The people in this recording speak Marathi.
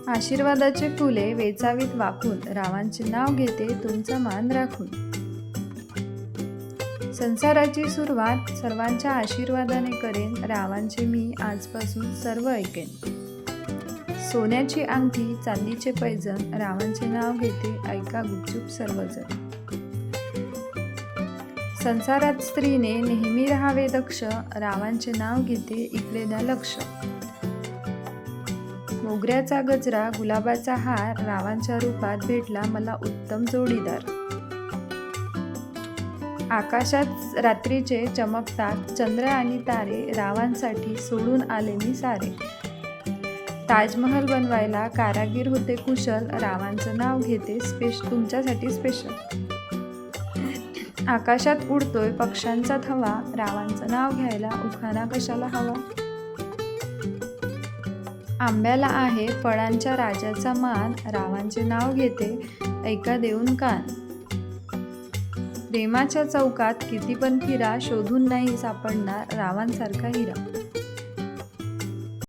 आशीर्वादाचे फुले वेचावीत वाकून, रावांचे नाव घेते तुमचा मान राखून. संसाराची सुरुवात सर्वांच्या आशीर्वादाने करेन, रावांचे मी आजपासून सर्व ऐकेन. सोन्याची अंगठी, चांदीचे पैंजण, रावांचे नाव घेते ऐका गुपचूप सर्वजण. संसारात स्त्रीने नेहमी राहावे दक्ष, रावांचे नाव घेते इकडे द्या लक्ष. मोगऱ्याचा गजरा, गुलाबाचा हार, रावांच्या रूपात भेटला मला उत्तम जोडीदार. आकाशात रात्रीचे चमकतात चंद्र आणि तारे, रावांसाठी सोडून आले मी सारे. ताजमहल बनवायला कारागीर होते कुशल, रावांचं नाव घेते तुमच्यासाठी स्पेशल. आकाशात उडतोय पक्ष्यांचा थवा, रावांचं नाव घ्यायला उखाणा कशाला हवा. आंब्याला आहे फळांच्या राजाचा मान, रावांचे नाव घेते ऐका देऊन कान. प्रेमाच्या चौकात किती पण फिरा, शोधून नाही सापडणार रावांसारखा हिरा.